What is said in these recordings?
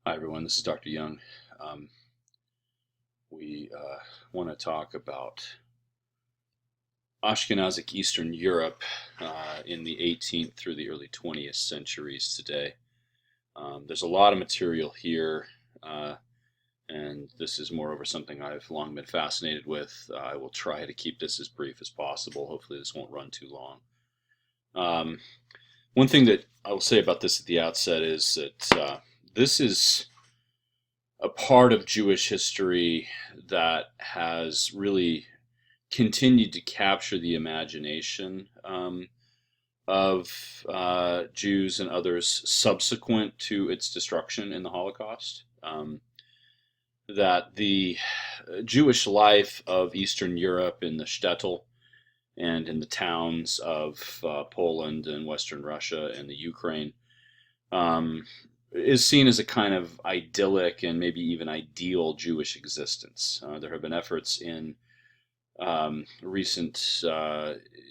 Hi, everyone. This is Dr. Young. Um, we want to talk about Ashkenazic Eastern Europe in the 18th through the early 20th centuries today. There's a lot of material here, and this is moreover something I've long been fascinated with. I will try to keep this as brief as possible. Hopefully, this won't run too long. Um, One thing that I will say about this at the outset is that this is a part of Jewish history that has really continued to capture the imagination of Jews and others subsequent to its destruction in the Holocaust. That the Jewish life of Eastern Europe in the shtetl and in the towns of Poland and Western Russia and the Ukraine um, is seen as a kind of idyllic and maybe even ideal Jewish existence. There have been efforts in recent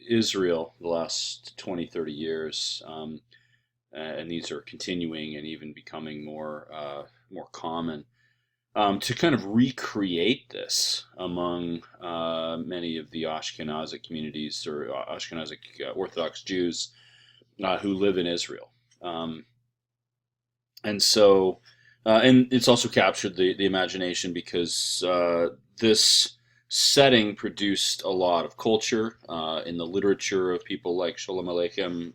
Israel, the last 20, 30 years, and these are continuing and even becoming more common, to kind of recreate this among many of the Ashkenazic communities or Ashkenazic Orthodox Jews who live in Israel. And so, and it's also captured the imagination because this setting produced a lot of culture in the literature of people like Sholem Aleichem,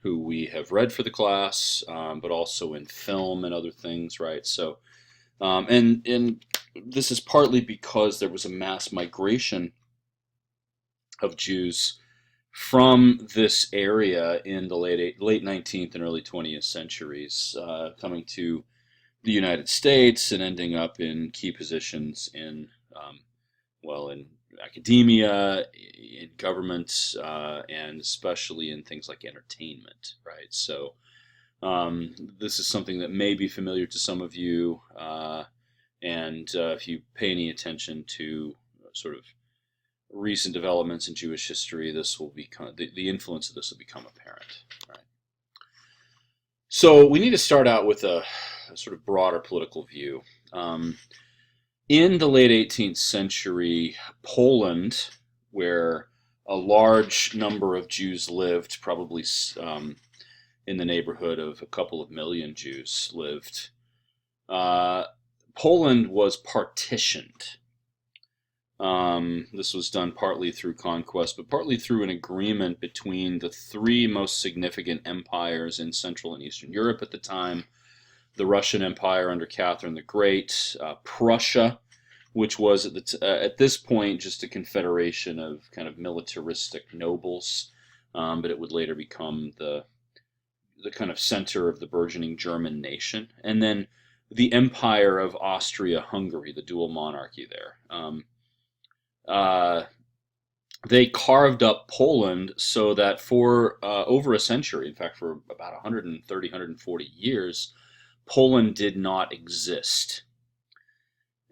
who we have read for the class, but also in film and other things, right? So, and this is partly because there was a mass migration of Jews from this area in the late 19th and early 20th centuries, coming to the United States and ending up in key positions in, in academia, in government, and especially in things like entertainment, right? So this is something that may be familiar to some of you, and if you pay any attention to sort of recent developments in Jewish history, this will become the influence of this will become apparent. Right. So we need to start out with a sort of broader political view. In the late 18th century, Poland, where a large number of Jews lived, probably in the neighborhood of a couple of million Jews lived, Poland was partitioned. This was done partly through conquest, but partly through an agreement between the three most significant empires in Central and Eastern Europe at the time: the Russian Empire under Catherine the Great, Prussia, which was at this point just a confederation of kind of militaristic nobles, but it would later become the kind of center of the burgeoning German nation, and then the Empire of Austria-Hungary, the dual monarchy there. They carved up Poland so that for over a century, in fact, for about 130, 140 years, Poland did not exist.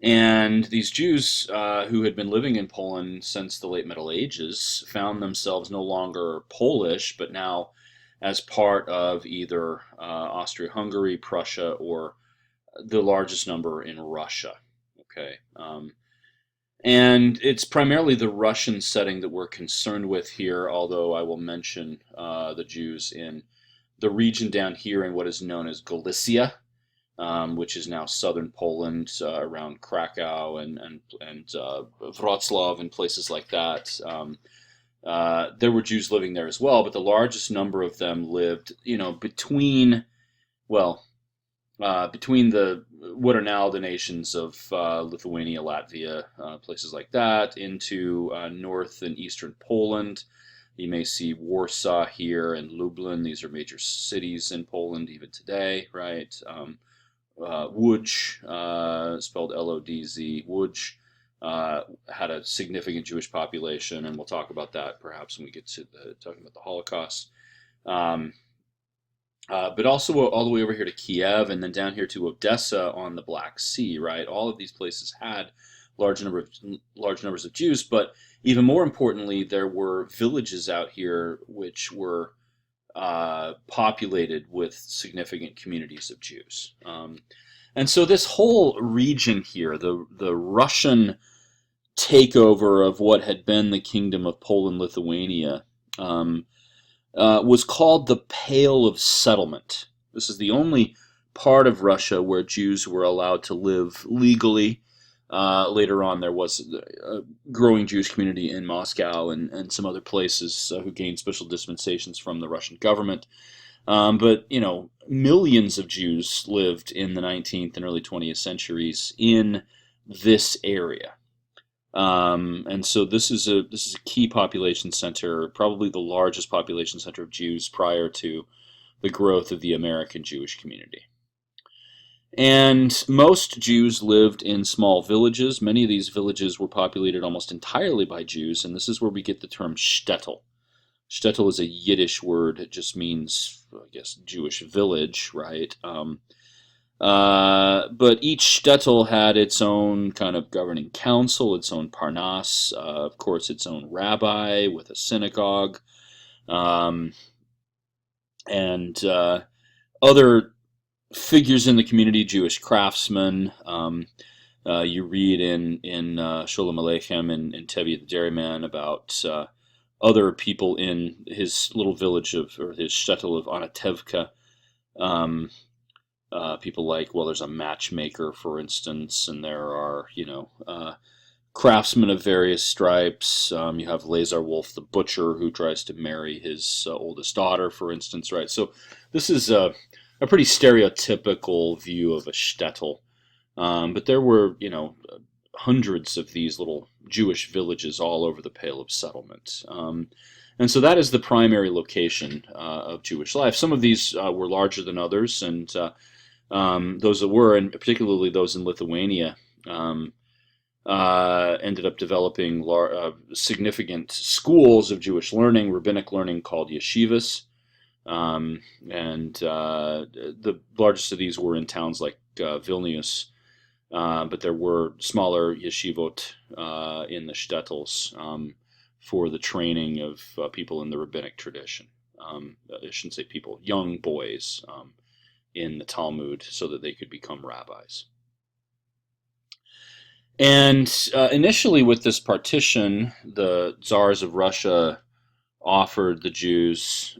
And these Jews who had been living in Poland since the late Middle Ages found themselves no longer Polish, but now as part of either Austria-Hungary, Prussia, or the largest number in Russia. Okay. And it's primarily the Russian setting that we're concerned with here, although I will mention the Jews in the region down here in what is known as Galicia, which is now southern Poland, around Krakow and Wrocław and places like that. There were Jews living there as well, but the largest number of them lived, between the what are now the nations of Lithuania, Latvia, places like that, into north and eastern Poland. You may see Warsaw here and Lublin. These are major cities in Poland even today, right? Łódź, spelled L-O-D-Z, Łódź, had a significant Jewish population, and we'll talk about that perhaps when we get to talking about the Holocaust. But also all the way over here to Kiev, and then down here to Odessa on the Black Sea, right? All of these places had large numbers of Jews, but even more importantly, there were villages out here which were populated with significant communities of Jews. And so this whole region here, the Russian takeover of what had been the Kingdom of Poland-Lithuania, was called the Pale of Settlement. This is the only part of Russia where Jews were allowed to live legally. Later on, there was a growing Jewish community in Moscow and some other places who gained special dispensations from the Russian government. But, millions of Jews lived in the 19th and early 20th centuries in this area. And so this is a key population center, probably the largest population center of Jews prior to the growth of the American Jewish community. And most Jews lived in small villages. Many of these villages were populated almost entirely by Jews, and this is where we get the term shtetl. Shtetl is a Yiddish word. It just means, I guess, Jewish village, right? But each shtetl had its own kind of governing council, its own parnas, of course, its own rabbi with a synagogue, and other figures in the community, Jewish craftsmen. You read in Sholem Aleichem and in Tevye the Dairyman about other people in his little village or his shtetl of Anatevka. People like, there's a matchmaker, for instance, and there are, craftsmen of various stripes. You have Lazar Wolf, the butcher, who tries to marry his oldest daughter, for instance, right? So this is a pretty stereotypical view of a shtetl. But there were, hundreds of these little Jewish villages all over the Pale of Settlement. And so that is the primary location of Jewish life. Some of these were larger than others, and those that were, and particularly those in Lithuania, ended up developing significant schools of Jewish learning, rabbinic learning called yeshivas. And the largest of these were in towns like Vilnius, but there were smaller yeshivot in the shtetls for the training of people in the rabbinic tradition. I shouldn't say people, young boys in the Talmud, so that they could become rabbis. And initially with this partition, the Tsars of Russia offered the Jews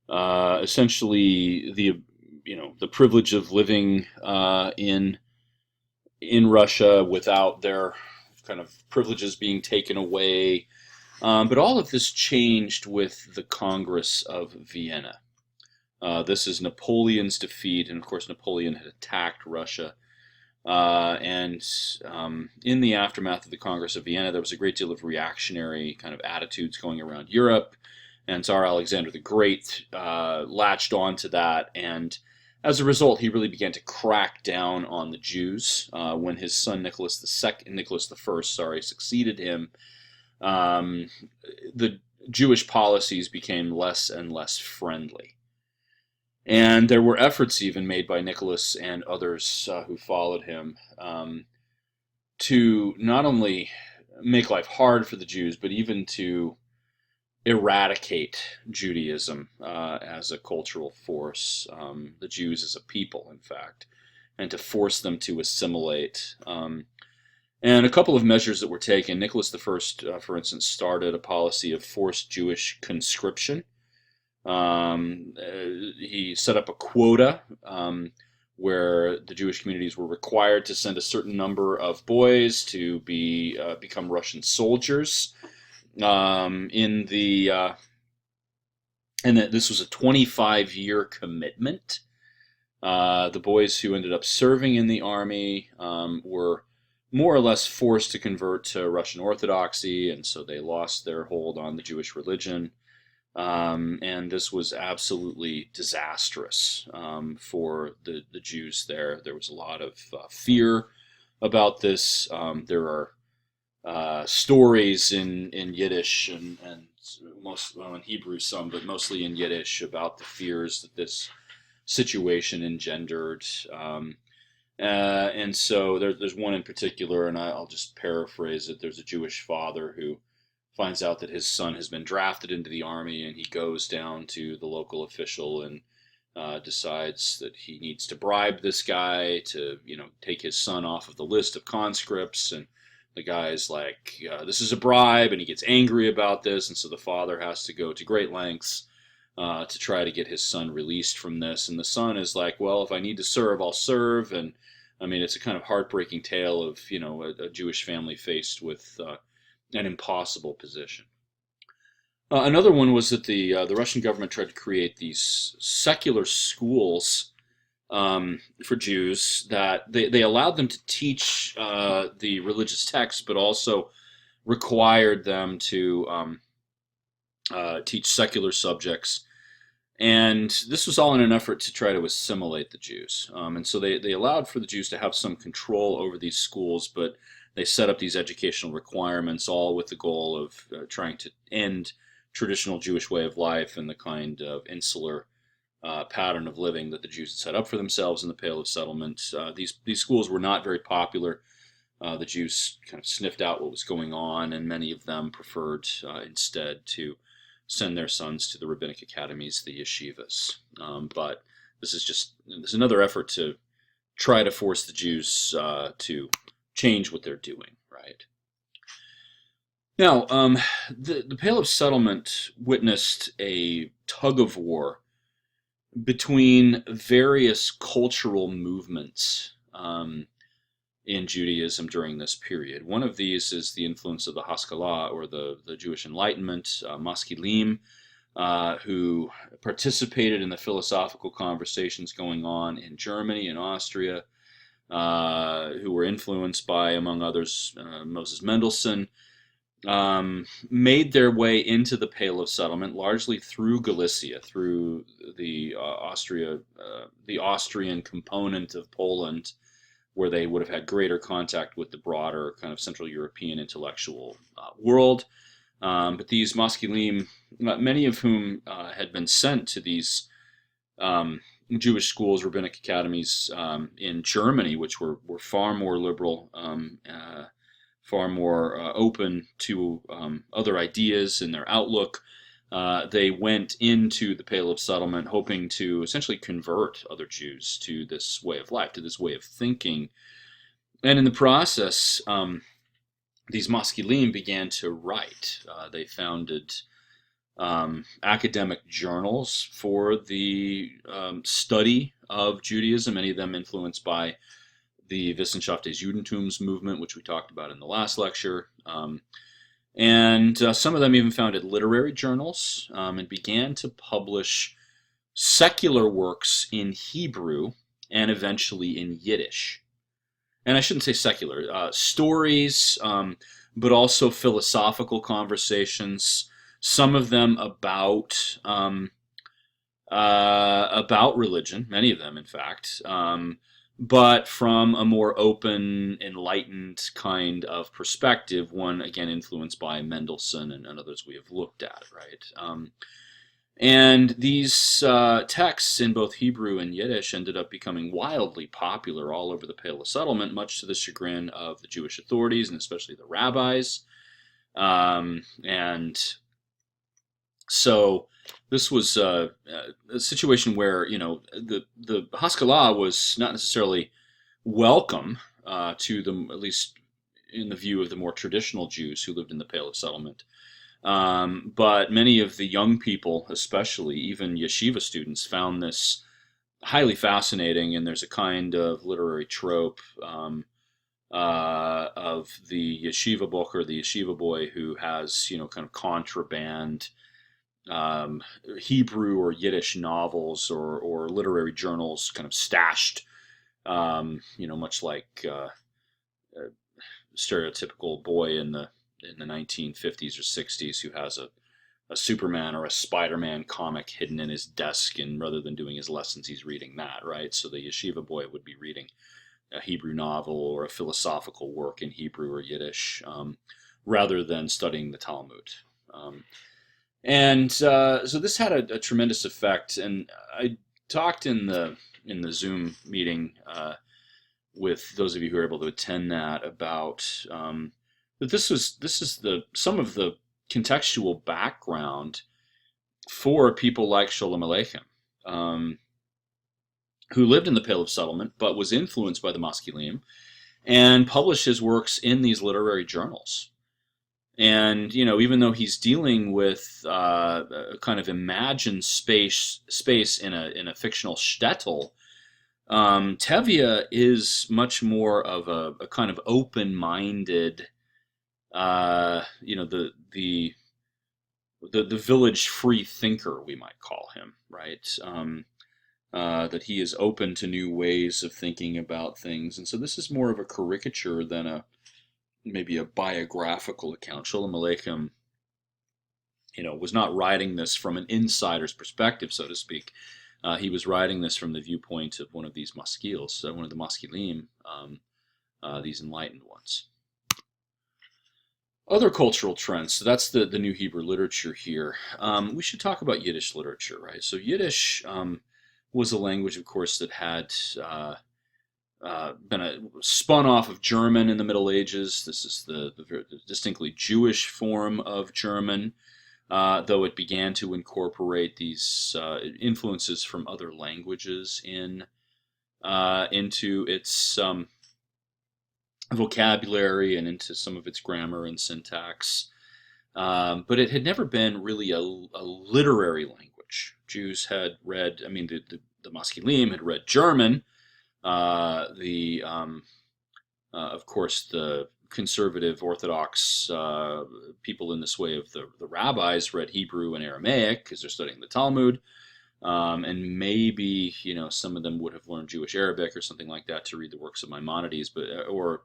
essentially the privilege of living in Russia without their kind of privileges being taken away. But all of this changed with the Congress of Vienna. This is Napoleon's defeat, and of course Napoleon had attacked Russia. And in the aftermath of the Congress of Vienna, there was a great deal of reactionary kind of attitudes going around Europe, and Tsar Alexander the Great latched onto that, and as a result, he really began to crack down on the Jews. When his son Nicholas I succeeded him, the Jewish policies became less and less friendly. And there were efforts even made by Nicholas and others who followed him to not only make life hard for the Jews, but even to eradicate Judaism as a cultural force, the Jews as a people, in fact, and to force them to assimilate. And a couple of measures that were taken. Nicholas I, for instance, started a policy of forced Jewish conscription. He set up a quota where the Jewish communities were required to send a certain number of boys to become Russian soldiers. And that this was a 25-year commitment. The boys who ended up serving in the army were more or less forced to convert to Russian Orthodoxy, and so they lost their hold on the Jewish religion. And this was absolutely disastrous for the Jews there. There was a lot of fear about this. There are stories in Yiddish and most, in Hebrew some, but mostly in Yiddish about the fears that this situation engendered. And so there's one in particular, and I'll just paraphrase it. There's a Jewish father who finds out that his son has been drafted into the army, and he goes down to the local official and decides that he needs to bribe this guy to, take his son off of the list of conscripts. And the guy's like, "This is a bribe," and he gets angry about this, and so the father has to go to great lengths to try to get his son released from this. And the son is like, "Well, if I need to serve, I'll serve." And I mean, it's a kind of heartbreaking tale of, a Jewish family faced with an impossible position. Another one was that the Russian government tried to create these secular schools for Jews that they allowed them to teach the religious texts, but also required them to teach secular subjects. And this was all in an effort to try to assimilate the Jews. And so they allowed for the Jews to have some control over these schools, but they set up these educational requirements, all with the goal of trying to end traditional Jewish way of life and the kind of insular pattern of living that the Jews had set up for themselves in the Pale of Settlement. These schools were not very popular. The Jews kind of sniffed out what was going on, and many of them preferred instead to send their sons to the rabbinic academies, the yeshivas. But this is another effort to try to force the Jews to change what they're doing, right? Now, the Pale of Settlement witnessed a tug of war between various cultural movements in Judaism during this period. One of these is the influence of the Haskalah, or the Jewish Enlightenment, Maskilim, who participated in the philosophical conversations going on in Germany and Austria, who were influenced by, among others, Moses Mendelssohn, made their way into the Pale of Settlement largely through Galicia, through the Austrian component of Poland, where they would have had greater contact with the broader kind of Central European intellectual world. But these Maskilim, many of whom had been sent to these Jewish schools, rabbinic academies in Germany, which were far more liberal, far more open to other ideas in their outlook. They went into the Pale of Settlement hoping to essentially convert other Jews to this way of life, to this way of thinking. And in the process, these Maskilim began to write. They founded academic journals for the study of Judaism, many of them influenced by the Wissenschaft des Judentums movement, which we talked about in the last lecture. And some of them even founded literary journals and began to publish secular works in Hebrew and eventually in Yiddish. And I shouldn't say secular, stories, but also philosophical conversations, some of them about religion, many of them, in fact, but from a more open, enlightened kind of perspective, one, again, influenced by Mendelssohn and others we have looked at, right? And these texts in both Hebrew and Yiddish ended up becoming wildly popular all over the Pale of Settlement, much to the chagrin of the Jewish authorities and especially the rabbis. And so this was a situation where, the Haskalah was not necessarily welcome to them, at least in the view of the more traditional Jews who lived in the Pale of Settlement. But many of the young people, especially, even yeshiva students, found this highly fascinating, and there's a kind of literary trope of the yeshiva book or the yeshiva boy who has, kind of contraband Hebrew or Yiddish novels or literary journals kind of stashed, much like a stereotypical boy in the 1950s or 60s who has a Superman or a Spider-Man comic hidden in his desk, and rather than doing his lessons, he's reading that, right? So the yeshiva boy would be reading a Hebrew novel or a philosophical work in Hebrew or Yiddish, rather than studying the Talmud. So this had a tremendous effect, and I talked in the Zoom meeting with those of you who were able to attend that about that this is some of the contextual background for people like Sholem Aleichem, um, who lived in the Pale of Settlement but was influenced by the Maskilim and published his works in these literary journals. And even though he's dealing with a kind of imagined space in a fictional shtetl, Tevye is much more of a kind of open-minded, the village free thinker, we might call him, right? That he is open to new ways of thinking about things, and so this is more of a caricature than maybe a biographical account. Sholem Aleichem, was not writing this from an insider's perspective, so to speak. He was writing this from the viewpoint of one of these maskils, one of the maskilim, these enlightened ones. Other cultural trends. So that's the New Hebrew literature here. We should talk about Yiddish literature, right? So Yiddish was a language, of course, that had been spun off of German in the Middle Ages. This is the distinctly Jewish form of German, though it began to incorporate these influences from other languages into its vocabulary and into some of its grammar and syntax. But it had never been really a literary language. Jews had read, the Maskilim had read German. Of course, the conservative Orthodox people in this way of the rabbis read Hebrew and Aramaic because they're studying the Talmud. And maybe some of them would have learned Jewish Arabic or something like that to read the works of Maimonides, or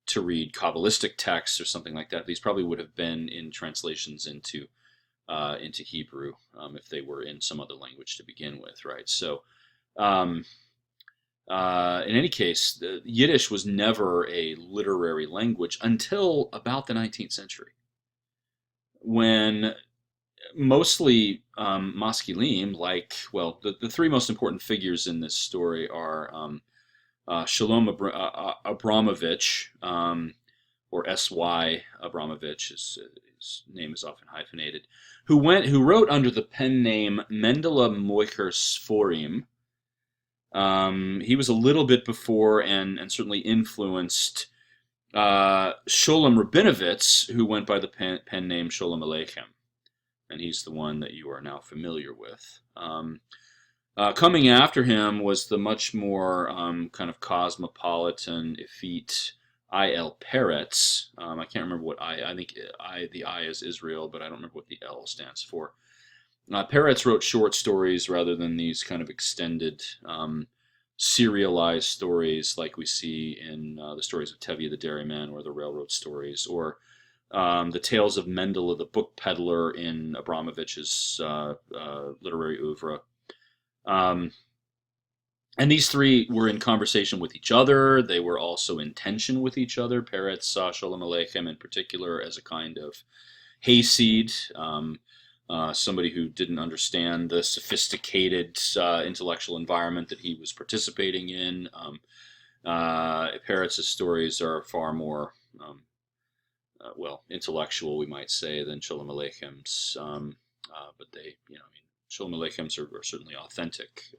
to read Kabbalistic texts or something like that. These probably would have been in translations into Hebrew if they were in some other language to begin with, right? So, in any case, Yiddish was never a literary language until about the 19th century, when mostly Maskilim, the three most important figures in this story are Shalom Abramovich, or S.Y. Abramovich, his name is often hyphenated, who wrote under the pen name Mendele Moicher Sforim. He was a little bit before and certainly influenced Sholem Rabinovitz, who went by the pen name Sholem Aleichem. And he's the one that you are now familiar with. Coming after him was the much more kind of cosmopolitan, effete I.L. Peretz. I can't remember what I think the I is Israel, but I don't remember what the L stands for. Peretz wrote short stories rather than these kind of extended, serialized stories like we see in the stories of Tevye the Dairyman or the Railroad Stories, or the Tales of Mendele, the book peddler, in Abramovich's literary oeuvre. And these three were in conversation with each other. They were also in tension with each other. Peretz saw Sholem Aleichem in particular as a kind of hayseed, somebody who didn't understand the sophisticated intellectual environment that he was participating in. Peretz's stories are far more intellectual, we might say, than Sholem Aleichem's, but they, Sholem Aleichem's are certainly authentic.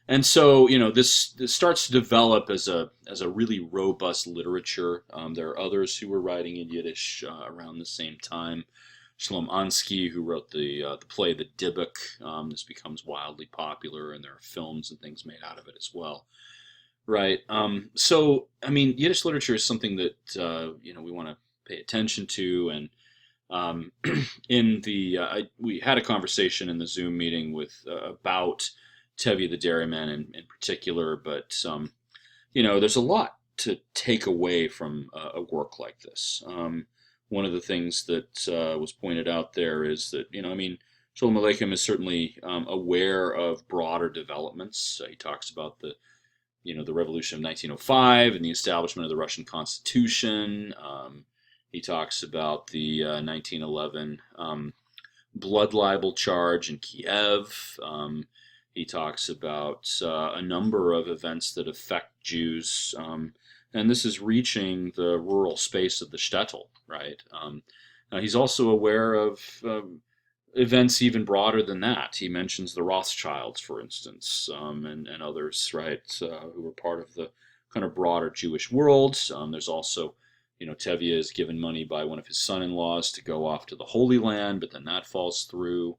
And so, this starts to develop as a really robust literature. There are others who were writing in Yiddish around the same time. Shalom Ansky, who wrote the play The Dybbuk. This becomes wildly popular, and there are films and things made out of it as well. Right. So, Yiddish literature is something that we want to pay attention to, and we had a conversation in the Zoom meeting about Tevye the Dairyman in particular, but there's a lot to take away from a work like this. One of the things that was pointed out there is that Sholem Aleichem is certainly aware of broader developments. He talks about the Revolution of 1905 and the establishment of the Russian Constitution. He talks about the 1911 blood libel charge in Kiev. He talks about a number of events that affect Jews, and this is reaching the rural space of the shtetl, right? He's also aware of events even broader than that. He mentions the Rothschilds, for instance, and others, right, who were part of the kind of broader Jewish world. There's also, Tevye is given money by one of his son-in-laws to go off to the Holy Land, but then that falls through.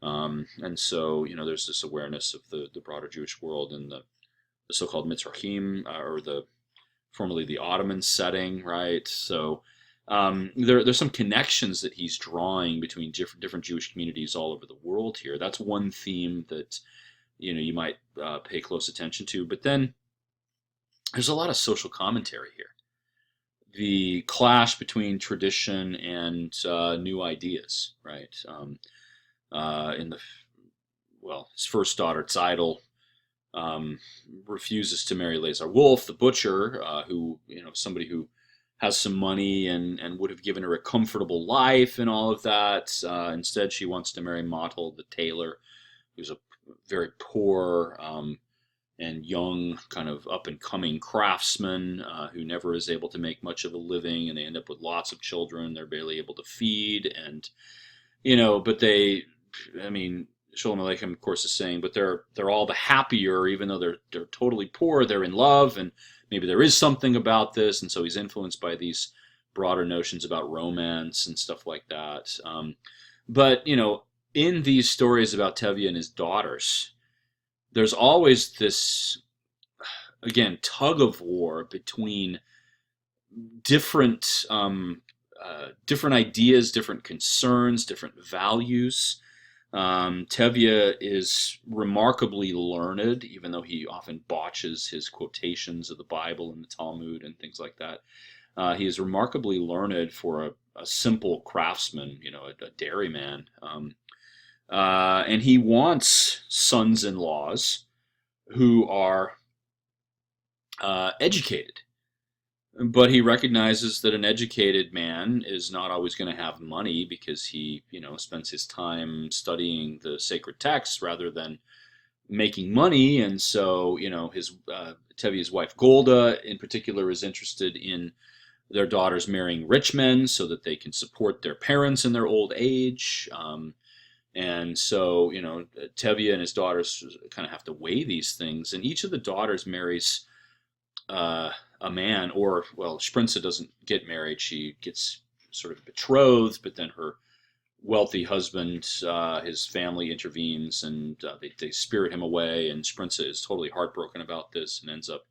And so, there's this awareness of the broader Jewish world and the so-called Mitzrayim, or formerly the Ottoman setting, right? So there's some connections that he's drawing between different Jewish communities all over the world here. That's one theme that you might pay close attention to. But then there's a lot of social commentary here. The clash between tradition and new ideas, right? His first daughter, Tzidel, refuses to marry Lazar Wolf, the butcher, who, somebody who has some money and would have given her a comfortable life and all of that. Instead, she wants to marry Motel, the tailor, who's a very poor and young, kind of up-and-coming craftsman who never is able to make much of a living, and they end up with lots of children they're barely able to feed. And, but Sholem Aleichem, of course, is saying, but they're all the happier, even though they're totally poor. They're in love, and maybe there is something about this, and so he's influenced by these broader notions about romance and stuff like that. But in these stories about Tevye and his daughters, there's always this, again, tug of war between different ideas, different concerns, different values. Tevye is remarkably learned, even though he often botches his quotations of the Bible and the Talmud and things like that. He is remarkably learned for a simple craftsman, a dairyman. And he wants sons-in-laws who are educated. But he recognizes that an educated man is not always going to have money because he, spends his time studying the sacred texts rather than making money. And so, his Tevye's wife Golda, in particular, is interested in their daughters marrying rich men so that they can support their parents in their old age. And so, Tevye and his daughters kind of have to weigh these things. And each of the daughters marries a man, or, Sprinza doesn't get married. She gets sort of betrothed, but then her wealthy husband, his family intervenes, and they spirit him away, and Sprinza is totally heartbroken about this and ends up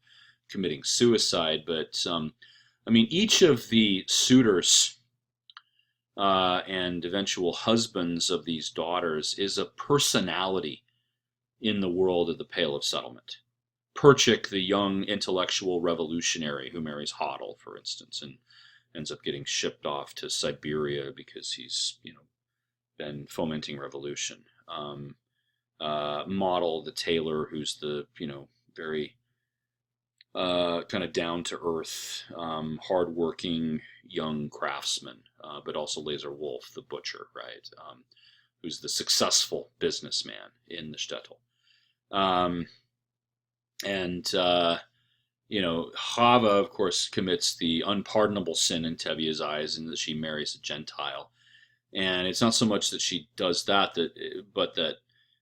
committing suicide. But, each of the suitors and eventual husbands of these daughters is a personality in the world of the Pale of Settlement. Perchik, the young intellectual revolutionary who marries Hodel, for instance, and ends up getting shipped off to Siberia because he's, been fomenting revolution. Model, the tailor, who's the, very kind of down-to-earth, hardworking young craftsman, but also Lazar Wolf, the butcher, right, who's the successful businessman in the shtetl. Chava, of course, commits the unpardonable sin in Tevye's eyes in that she marries a Gentile. And it's not so much that she does that, but that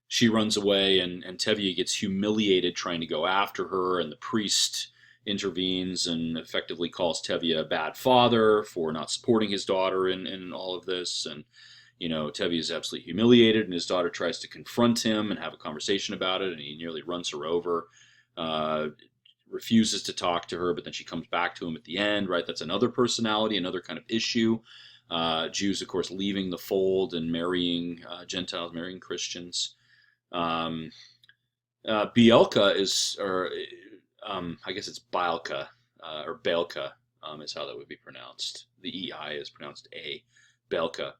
she runs away, and Tevye gets humiliated trying to go after her, and the priest intervenes and effectively calls Tevye a bad father for not supporting his daughter in all of this. And, Tevye is absolutely humiliated, and his daughter tries to confront him and have a conversation about it, and he nearly runs her over. Refuses to talk to her, but then she comes back to him at the end, right? That's another personality, another kind of issue. Jews, of course, leaving the fold and marrying Gentiles, marrying Christians. Bielka is, I guess it's Bielka, or Belka, is how that would be pronounced. The EI is pronounced A, Belka.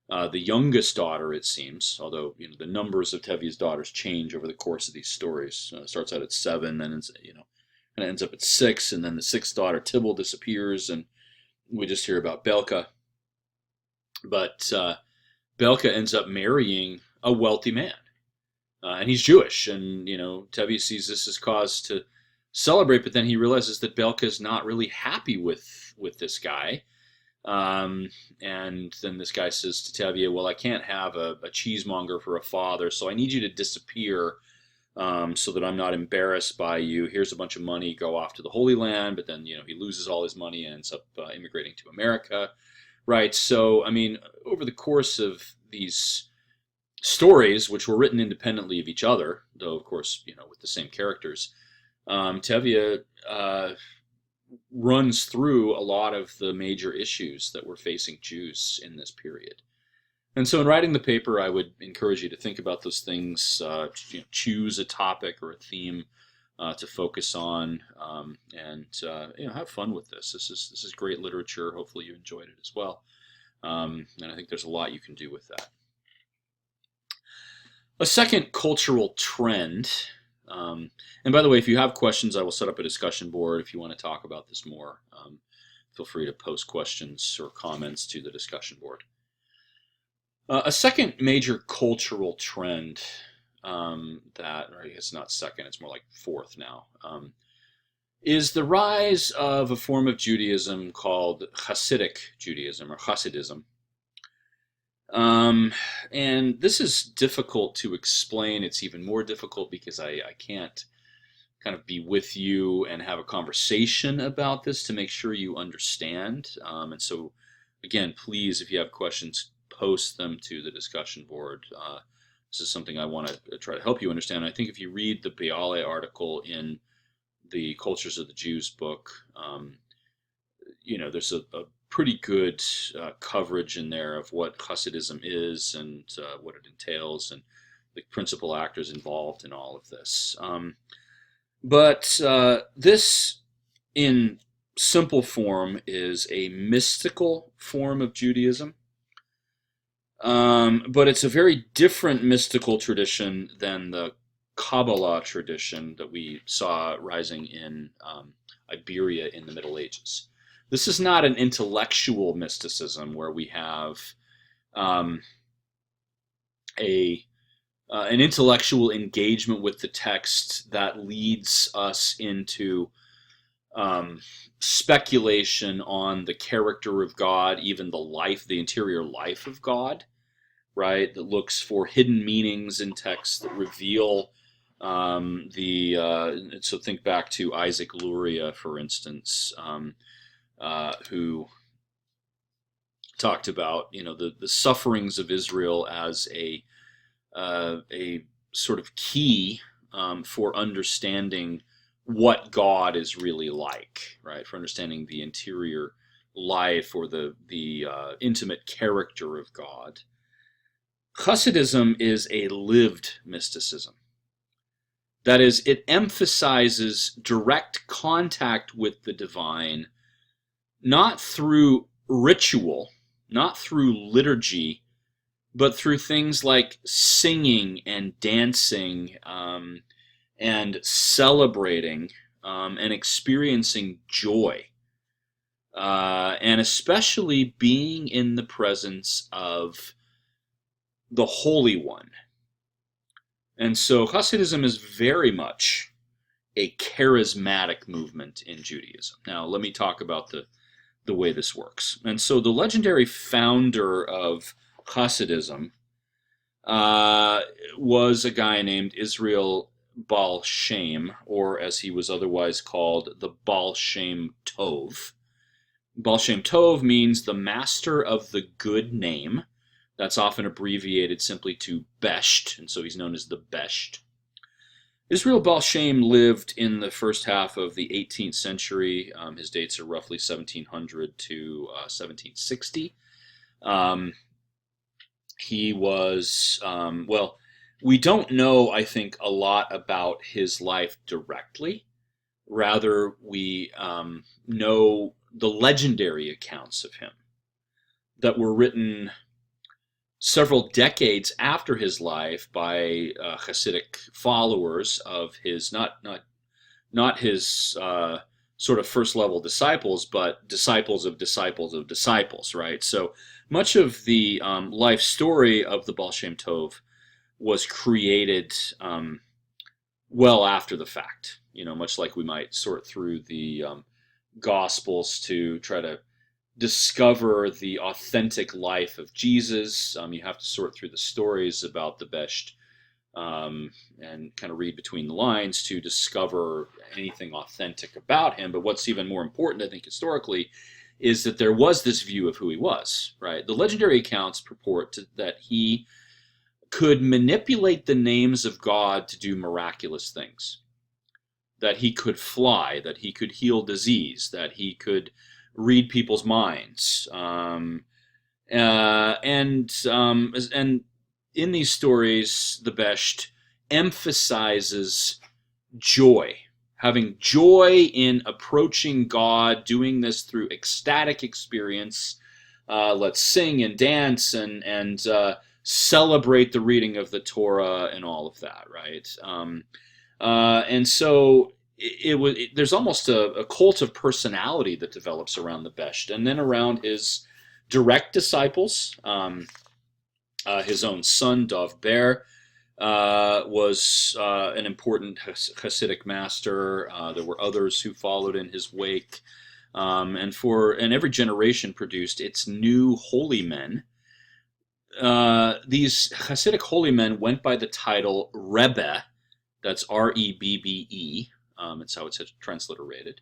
The youngest daughter, it seems, although the numbers of Tevye's daughters change over the course of these stories. Starts out at 7, then and ends up at 6, and then the 6th daughter, Tybalt, disappears, and we just hear about Belka. But Belka ends up marrying a wealthy man, and he's Jewish, and Tevye sees this as cause to celebrate, but then he realizes that Belka is not really happy with this guy. Um, and then this guy says to Tevye, well, I can't have a cheesemonger for a father, so I need you to disappear so that I'm not embarrassed by you. Here's a bunch of money, go off to the Holy Land. But then, he loses all his money and ends up immigrating to America. Right. So, I mean, over the course of these stories, which were written independently of each other, though, of course, with the same characters, Tevye runs through a lot of the major issues that were facing Jews in this period. And so, in writing the paper, I would encourage you to think about those things. Choose a topic or a theme to focus on, and have fun with this. This is great literature. Hopefully, you enjoyed it as well. And I think there's a lot you can do with that. A second cultural trend. And by the way, if you have questions, I will set up a discussion board if you want to talk about this more. Feel free to post questions or comments to the discussion board. A second major cultural trend or I guess not second, it's more like fourth now, is the rise of a form of Judaism called Hasidic Judaism or Hasidism. And this is difficult to explain. It's even more difficult because I can't kind of be with you and have a conversation about this to make sure you understand. And so, again, please, if you have questions, post them to the discussion board. This is something I want to try to help you understand. I think if you read the Biale article in the Cultures of the Jews book, there's a pretty good coverage in there of what Hasidism is and what it entails and the principal actors involved in all of this. But this, in simple form, is a mystical form of Judaism. But it's a very different mystical tradition than the Kabbalah tradition that we saw rising in Iberia in the Middle Ages. This is not an intellectual mysticism where we have an intellectual engagement with the text that leads us into speculation on the character of God, even the interior life of God, right? That looks for hidden meanings in texts that reveal so think back to Isaac Luria, for instance, who talked about the sufferings of Israel as a sort of key for understanding what God is really like, right? For understanding the interior life or the intimate character of God. Hasidism is a lived mysticism. That is, it emphasizes direct contact with the divine, not through ritual, not through liturgy, but through things like singing and dancing and celebrating and experiencing joy, and especially being in the presence of the Holy One. And so Hasidism is very much a charismatic movement in Judaism. Now, let me talk about the way this works. And so the legendary founder of Hasidism was a guy named Israel Baal Shem, or as he was otherwise called, the Baal Shem Tov. Baal Shem Tov means the master of the good name. That's often abbreviated simply to Besht, and so he's known as the Besht. Israel Baal Shem lived in the first half of the 18th century. His dates are roughly 1700 to 1760. He was, we don't know, I think, a lot about his life directly. Rather, we know the legendary accounts of him that were written several decades after his life by Hasidic followers of his, not his sort of first level disciples, but disciples of disciples of disciples, right? So much of the life story of the Baal Shem Tov was created well after the fact, much like we might sort through the Gospels to try to discover the authentic life of Jesus. You have to sort through the stories about the Besht, and kind of read between the lines to discover anything authentic about him. But what's even more important, I think, historically, is that there was this view of who he was, right? The legendary accounts purport that he could manipulate the names of God to do miraculous things, that he could fly, that he could heal disease, that he could read people's minds. And in these stories, the Besht emphasizes joy, having joy in approaching God, doing this through ecstatic experience. Let's sing and dance and celebrate the reading of the Torah and all of that, right? And so there's almost a cult of personality that develops around the Besht, and then around his direct disciples. His own son, Dov Ber, was an important Hasidic master. There were others who followed in his wake, and every generation produced its new holy men. These Hasidic holy men went by the title Rebbe. That's Rebbe. It's how it's transliterated.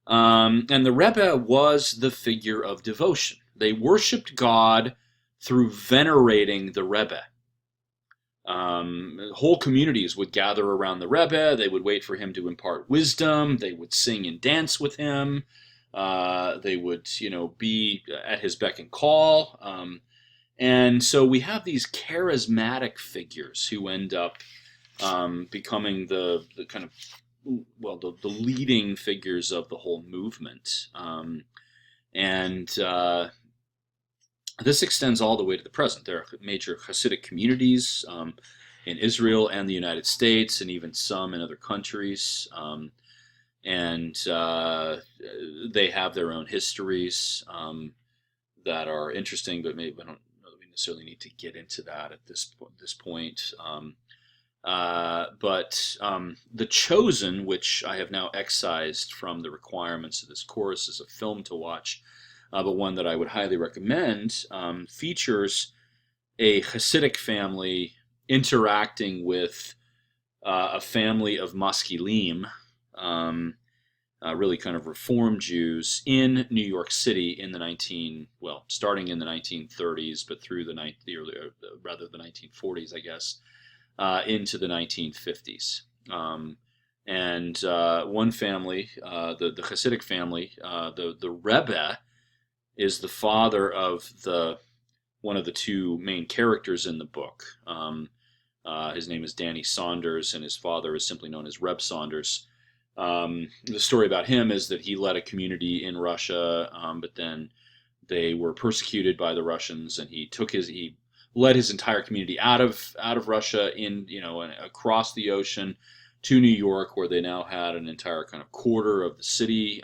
And the Rebbe was the figure of devotion. They worshipped God through venerating the Rebbe. Whole communities would gather around the Rebbe. They would wait for him to impart wisdom. They would sing and dance with him. They would, be at his beck and call. And so we have these charismatic figures who end up becoming the kind of, the leading figures of the whole movement. This extends all the way to the present. There are major Hasidic communities in Israel and the United States, and even some in other countries. And they have their own histories that are interesting, but maybe I don't know that we necessarily need to get into that at this point. But The Chosen, which I have now excised from the requirements of this course, is a film to watch, but one that I would highly recommend, features a Hasidic family interacting with a family of Maskilim, really kind of Reform Jews in New York City in the starting in the 1930s, but through the 1940s, I guess, into the 1950s. And one family, the Hasidic family, the Rebbe is the father of one of the two main characters in the book. His name is Danny Saunders, and his father is simply known as Reb Saunders. The story about him is that he led a community in Russia, but then they were persecuted by the Russians, and he led his entire community out of Russia and across the ocean to New York, where they now had an entire kind of quarter of the city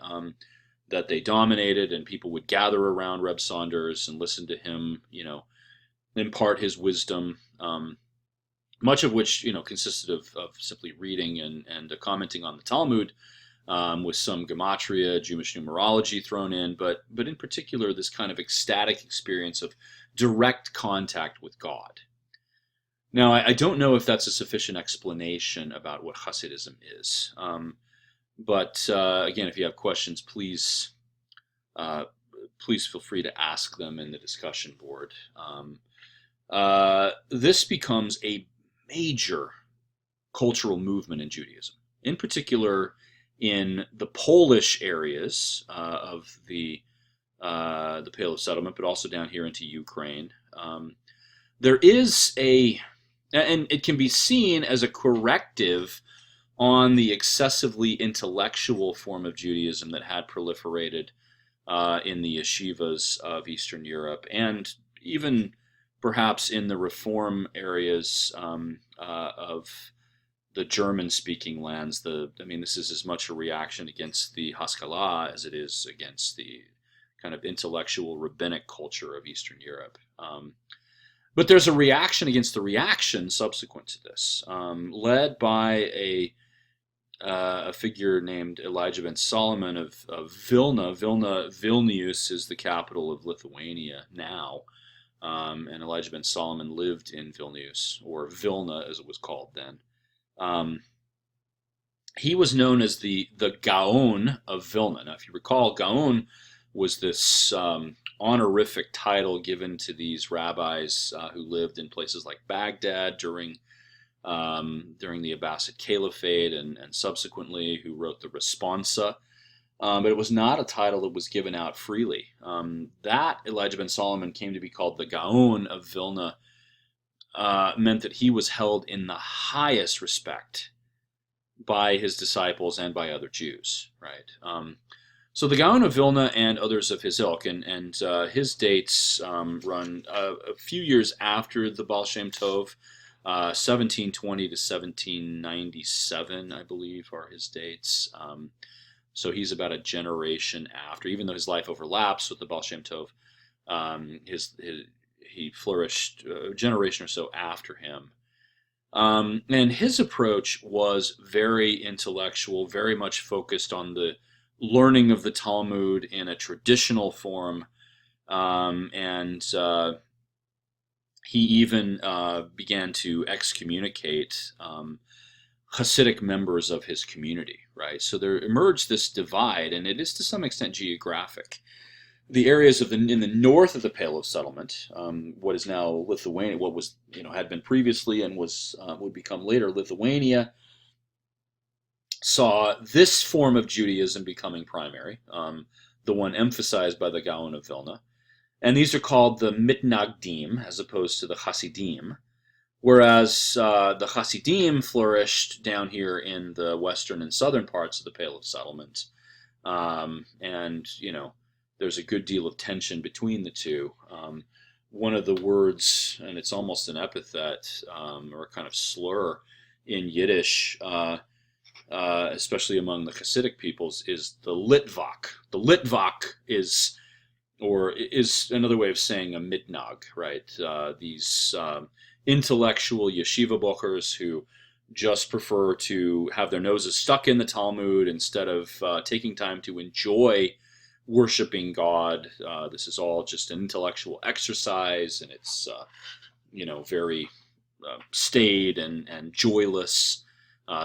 that they dominated, and people would gather around Reb Saunders and listen to him, impart his wisdom, much of which consisted of simply reading and commenting on the Talmud, with some gematria, Jewish numerology thrown in, but in particular this kind of ecstatic experience of direct contact with God. Now, I don't know if that's a sufficient explanation about what Hasidism is, but again, if you have questions, please feel free to ask them in the discussion board. This becomes a major cultural movement in Judaism, in particular in the Polish areas of the Pale of Settlement, but also down here into Ukraine. There is and it can be seen as a corrective on the excessively intellectual form of Judaism that had proliferated in the yeshivas of Eastern Europe, and even perhaps in the Reform areas of the German-speaking lands. This is as much a reaction against the Haskalah as it is against the kind of intellectual rabbinic culture of Eastern Europe. But there's a reaction against the reaction subsequent to this, led by a figure named Elijah ben Solomon of Vilna. Vilnius is the capital of Lithuania now. And Elijah ben Solomon lived in Vilnius, or Vilna as it was called then. Um, he was known as the Gaon of Vilna. Now, if you recall, Gaon was this honorific title given to these rabbis who lived in places like Baghdad during the Abbasid Caliphate and subsequently, who wrote the Responsa. But it was not a title that was given out freely. That Elijah ben Solomon came to be called the Gaon of Vilna, meant that he was held in the highest respect by his disciples and by other Jews, right? So the Gaon of Vilna and others of his ilk, and his dates run a few years after the Baal Shem Tov, 1720 to 1797, I believe, are his dates. So he's about a generation after, even though his life overlaps with the Baal Shem Tov. He flourished a generation or so after him. And his approach was very intellectual, very much focused on the learning of the Talmud in a traditional form. And he even began to excommunicate Hasidic members of his community, right? So there emerged this divide, and it is to some extent geographic. The areas in the north of the Pale of Settlement, what is now Lithuania, what was had been previously and would become later Lithuania, saw this form of Judaism becoming primary, the one emphasized by the Gaon of Vilna, and these are called the Mitnagdim as opposed to the Hasidim. Whereas the Hasidim flourished down here in the western and southern parts of the Pale of Settlement, and there's a good deal of tension between the two. One of the words, and it's almost an epithet or a kind of slur in Yiddish, especially among the Hasidic peoples, is the Litvak. The Litvak is another way of saying a mitnag, right? These intellectual yeshiva bochers who just prefer to have their noses stuck in the Talmud instead of taking time to enjoy worshiping God. This is all just an intellectual exercise, and it's very staid and joyless.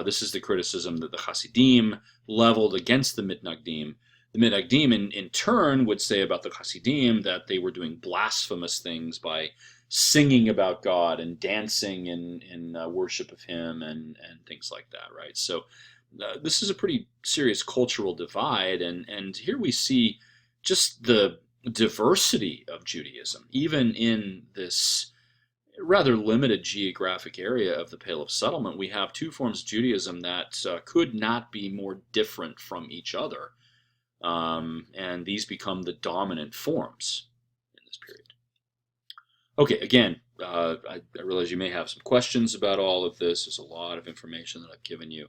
This is the criticism that the Hasidim leveled against the Mitnagdim. The Mitnagdim, in turn, would say about the Hasidim that they were doing blasphemous things by singing about God and dancing in worship of Him and things like that, right? So this is a pretty serious cultural divide, and here we see just the diversity of Judaism, even in this rather limited geographic area of the Pale of Settlement. We have two forms of Judaism that could not be more different from each other, and these become the dominant forms in this period. Okay, again, I realize you may have some questions about all of this. There's a lot of information that I've given you.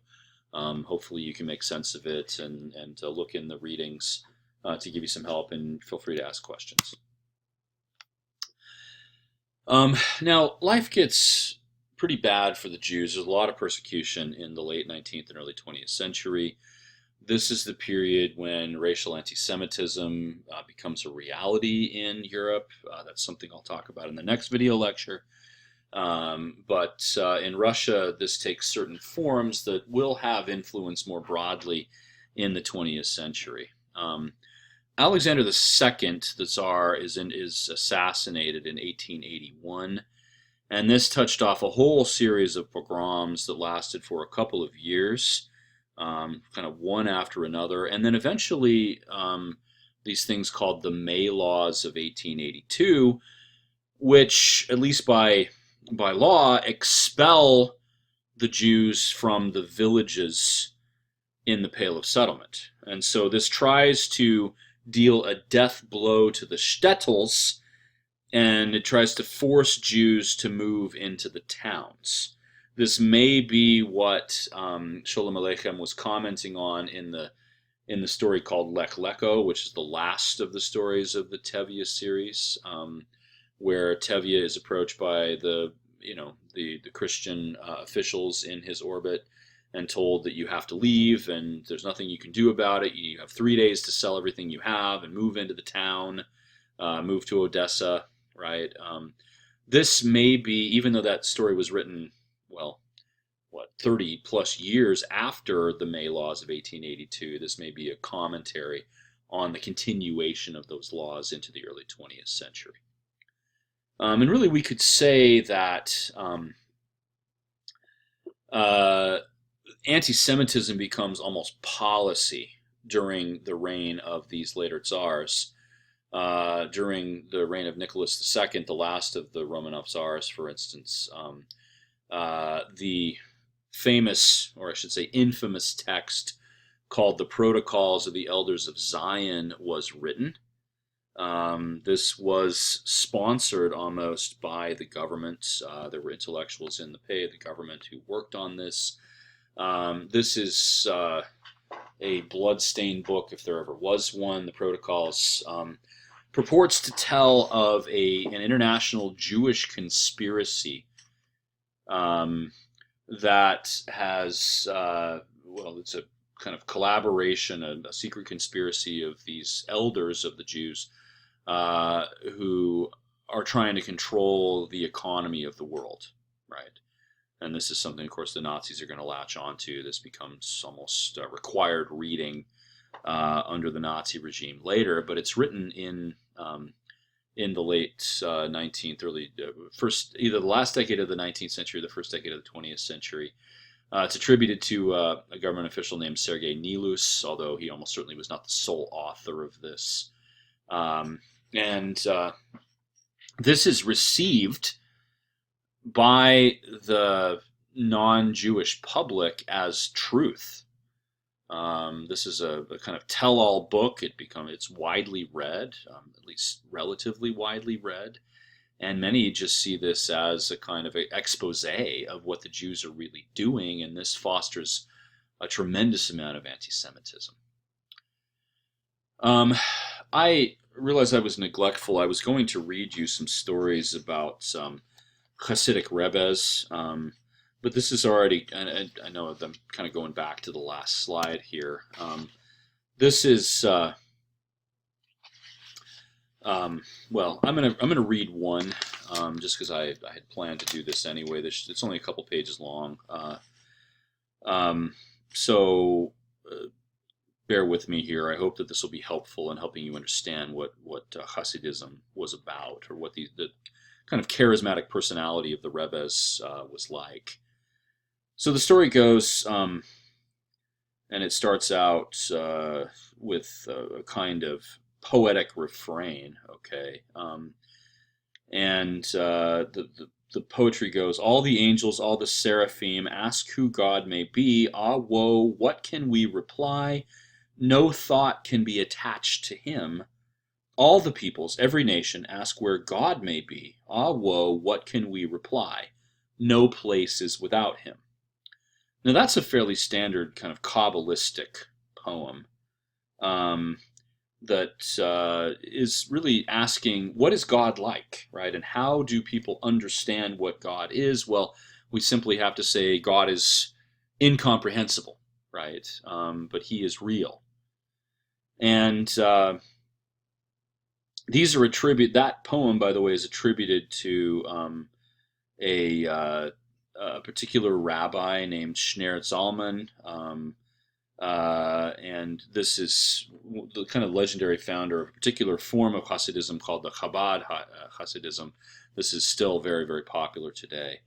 Hopefully you can make sense of it and look in the readings to give you some help, and feel free to ask questions. Now, life gets pretty bad for the Jews. There's a lot of persecution in the late 19th and early 20th century. This is the period when racial anti-Semitism becomes a reality in Europe. That's something I'll talk about in the next video lecture. But in Russia, this takes certain forms that will have influence more broadly in the 20th century. Alexander II, the Tsar, is assassinated in 1881, and this touched off a whole series of pogroms that lasted for a couple of years, kind of one after another, and then eventually these things called the May Laws of 1882, which, at least by law, expel the Jews from the villages in the Pale of Settlement. And so this tries to deal a death blow to the shtetls, and it tries to force Jews to move into the towns. This may be what Sholem Aleichem was commenting on in the story called Lech Lecho, which is the last of the stories of the Tevye series, where Tevye is approached by the Christian officials in his orbit, and told that you have to leave and there's nothing you can do about it. You have 3 days to sell everything you have and move into the town, move to Odessa, right? This may be, even though that story was written, well, 30 plus years after the May laws of 1882, this may be a commentary on the continuation of those laws into the early 20th century. And really, we could say that anti-Semitism becomes almost policy during the reign of these later tsars. During the reign of Nicholas II, the last of the Romanov tsars, for instance, the famous, or I should say infamous text called the Protocols of the Elders of Zion was written. This was sponsored almost by the government. There were intellectuals in the pay of the government who worked on this. This is a blood-stained book, if there ever was one. The Protocols purports to tell of an international Jewish conspiracy that has, it's a kind of collaboration, a secret conspiracy of these elders of the Jews who are trying to control the economy of the world, right? And this is something, of course, the Nazis are going to latch onto. This becomes almost required reading under the Nazi regime later, but it's written in the late 19th, either the last decade of the 19th century or the first decade of the 20th century. It's attributed to a government official named Sergei Nilus, although he almost certainly was not the sole author of this. This is received by the non-Jewish public as truth. This is a kind of tell-all book. It's widely read, at least relatively widely read, and many just see this as a kind of expose of what the Jews are really doing, and this fosters a tremendous amount of anti-Semitism. I realized I was neglectful. I was going to read you some stories about Hasidic Rebbes, but this is already, and I know I'm kind of going back to the last slide here. This is, I'm gonna read one, just because I had planned to do this anyway. It's only a couple pages long, so bear with me here. I hope that this will be helpful in helping you understand what Hasidism was about, or what the kind of charismatic personality of the Rebbes was like. So the story goes, and it starts out with a kind of poetic refrain, okay? The poetry goes, all the angels, all the seraphim, ask who God may be. Ah, woe, what can we reply? No thought can be attached to him. All the peoples, every nation, ask where God may be. Ah, woe, what can we reply? No place is without him. Now that's a fairly standard kind of Kabbalistic poem that is really asking, what is God like, right? And how do people understand what God is? Well, we simply have to say God is incomprehensible, right? But he is real. And these are that poem, by the way, is attributed to a particular rabbi named Schneur Zalman, and this is the kind of legendary founder of a particular form of Hasidism called the Chabad Hasidism. This is still very, very popular today.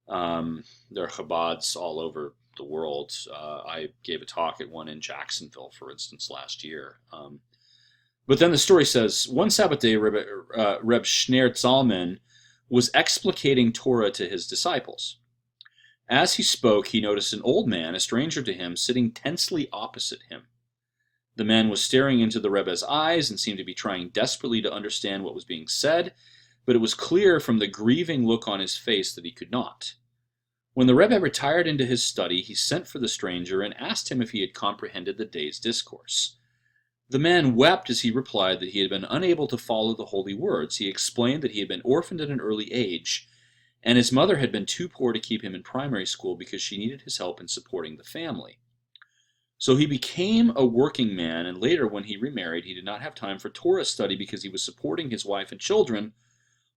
There are Chabads all over the world. I gave a talk at one in Jacksonville, for instance, last year. But then the story says, one Sabbath day, Reb Schneur Zalman was explicating Torah to his disciples. As he spoke, he noticed an old man, a stranger to him, sitting tensely opposite him. The man was staring into the Rebbe's eyes and seemed to be trying desperately to understand what was being said, but it was clear from the grieving look on his face that he could not. When the Rebbe retired into his study, he sent for the stranger and asked him if he had comprehended the day's discourse. The man wept as he replied that he had been unable to follow the holy words. He explained that he had been orphaned at an early age, and his mother had been too poor to keep him in primary school because she needed his help in supporting the family. So he became a working man, and later, when he remarried, he did not have time for Torah study because he was supporting his wife and children.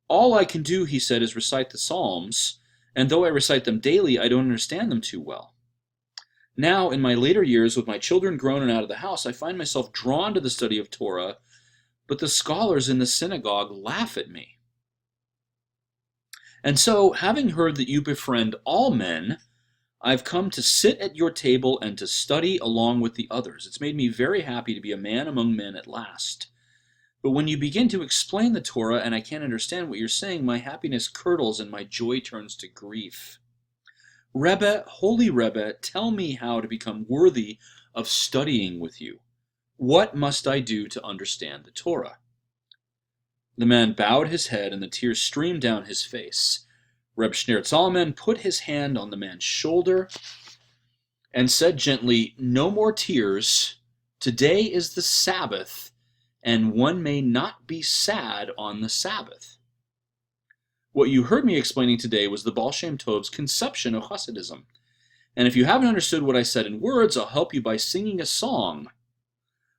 All I can do, he said, is recite the Psalms, and though I recite them daily, I don't understand them too well. Now, in my later years, with my children grown and out of the house, I find myself drawn to the study of Torah, but the scholars in the synagogue laugh at me. And so, having heard that you befriend all men, I've come to sit at your table and to study along with the others. It's made me very happy to be a man among men at last. But when you begin to explain the Torah and I can't understand what you're saying, my happiness curdles and my joy turns to grief. Rebbe, holy Rebbe, tell me how to become worthy of studying with you. What must I do to understand the Torah? The man bowed his head and the tears streamed down his face. Reb Shneur Zalman put his hand on the man's shoulder and said gently, "No more tears. Today is the Sabbath, and one may not be sad on the Sabbath. What you heard me explaining today was the Baal Shem Tov's conception of Hasidism. And if you haven't understood what I said in words, I'll help you by singing a song.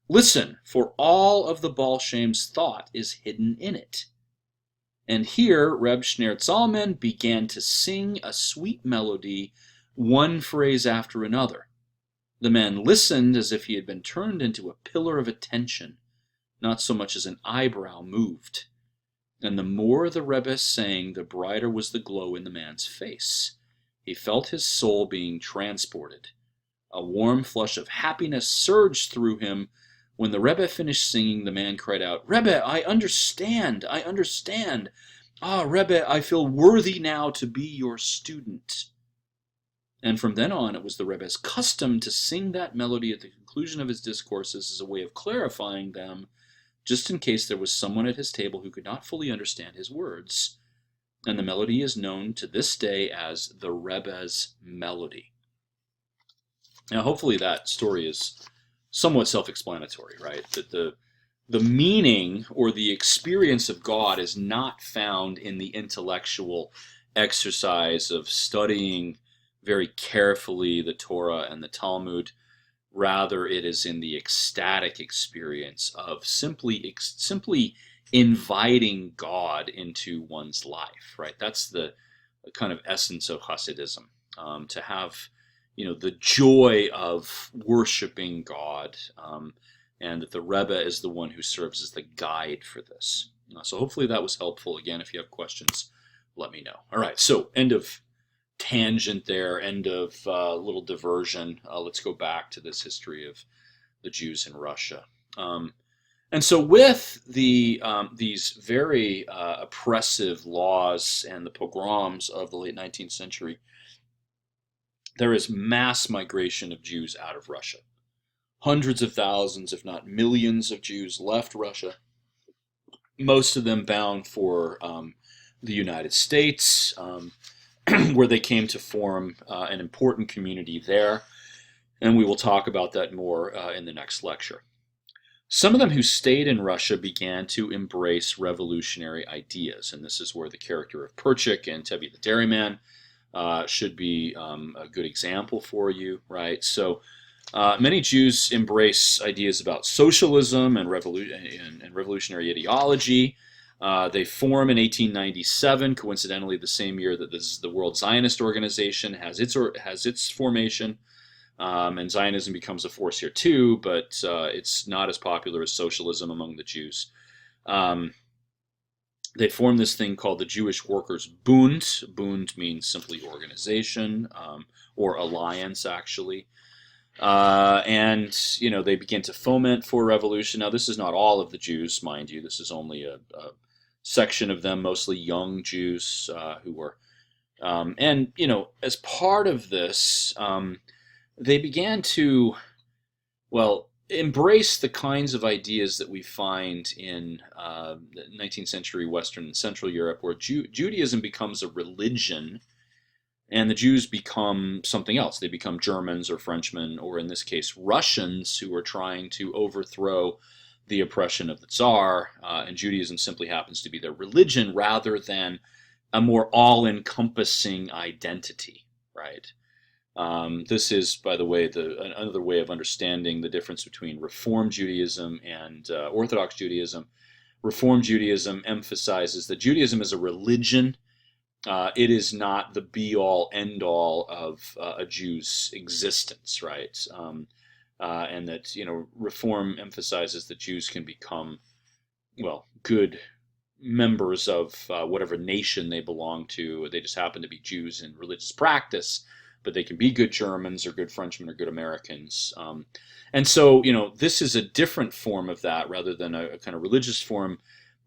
Listen, for all of the Baal Shem's thought is hidden in it." And here Reb Shneur Zalman began to sing a sweet melody, one phrase after another. The man listened as if he had been turned into a pillar of attention, not so much as an eyebrow moved. And the more the Rebbe sang, the brighter was the glow in the man's face. He felt his soul being transported. A warm flush of happiness surged through him. When the Rebbe finished singing, the man cried out, "Rebbe, I understand, I understand. Ah, Rebbe, I feel worthy now to be your student." And from then on, it was the Rebbe's custom to sing that melody at the conclusion of his discourses as a way of clarifying them, just in case there was someone at his table who could not fully understand his words. And the melody is known to this day as the Rebbe's melody. Now, hopefully that story is somewhat self-explanatory, right? That the meaning or the experience of God is not found in the intellectual exercise of studying very carefully the Torah and the Talmud. Rather, it is in the ecstatic experience of simply inviting God into one's life, right? That's the kind of essence of Hasidism, to have the joy of worshiping God, and that the Rebbe is the one who serves as the guide for this. So hopefully that was helpful. Again, if you have questions, let me know. All right, so end of tangent there, end of little diversion. Let's go back to this history of the Jews in Russia. And so with these very oppressive laws and the pogroms of the late 19th century, there is mass migration of Jews out of Russia. Hundreds of thousands, if not millions, of Jews left Russia, most of them bound for the United States, where they came to form an important community there. And we will talk about that more in the next lecture. Some of them who stayed in Russia began to embrace revolutionary ideas, and this is where the character of Perchik and Tevi the Dairyman should be a good example for you, right? So many Jews embrace ideas about socialism and revolutionary ideology. They form in 1897, coincidentally the same year that the World Zionist Organization has its formation. And Zionism becomes a force here too, but it's not as popular as socialism among the Jews. They form this thing called the Jewish Workers' Bund. Bund means simply organization, or alliance, actually. And they begin to foment for revolution. Now, this is not all of the Jews, mind you. This is only a section of them, mostly young Jews who were. And as part of this, they began to, embrace the kinds of ideas that we find in 19th century Western and Central Europe, where Judaism becomes a religion, and the Jews become something else. They become Germans or Frenchmen, or in this case, Russians, who are trying to overthrow the oppression of the Tsar, and Judaism simply happens to be their religion rather than a more all-encompassing identity, right? This is, by the way, another way of understanding the difference between Reform Judaism and Orthodox Judaism. Reform Judaism emphasizes that Judaism is a religion. It is not the be-all, end-all of a Jew's existence, right? And that, Reform emphasizes that Jews can become, well, good members of whatever nation they belong to. They just happen to be Jews in religious practice, but they can be good Germans or good Frenchmen or good Americans. And so, this is a different form of that rather than a kind of religious form.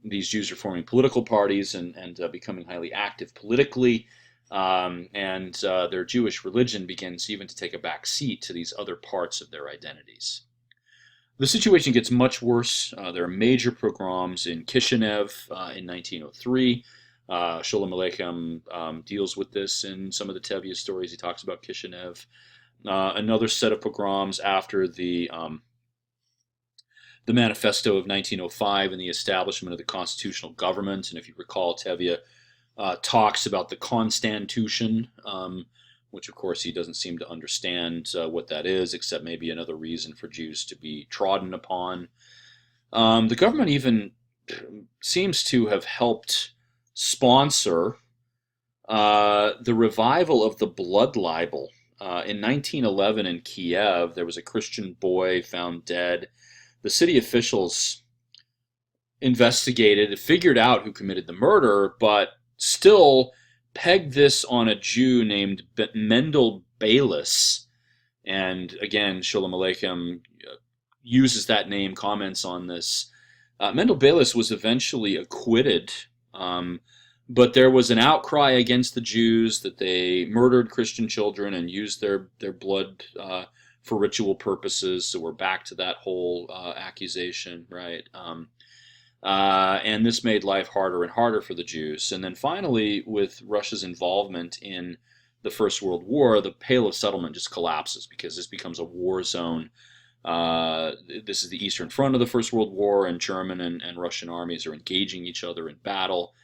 These Jews are forming political parties and becoming highly active politically. And their Jewish religion begins even to take a back seat to these other parts of their identities. The situation gets much worse. There are major pogroms in Kishinev in 1903. Sholem Aleichem deals with this in some of the Tevye stories. He talks about Kishinev. Another set of pogroms after the Manifesto of 1905 and the establishment of the constitutional government. And if you recall, Tevye talks about the Constitution, which of course he doesn't seem to understand what that is, except maybe another reason for Jews to be trodden upon. The government even seems to have helped sponsor the revival of the blood libel. In 1911 in Kiev, there was a Christian boy found dead. The city officials investigated, figured out who committed the murder, but still pegged this on a Jew named Mendel Bayless. And again, Sholem Aleichem uses that name, comments on this. Mendel Bayless was eventually acquitted, but there was an outcry against the Jews that they murdered Christian children and used their blood for ritual purposes. So we're back to that whole accusation, right? And this made life harder and harder for the Jews. And then finally, with Russia's involvement in the First World War, the Pale of Settlement just collapses because this becomes a war zone. This is the Eastern Front of the First World War, and German and Russian armies are engaging each other in battle.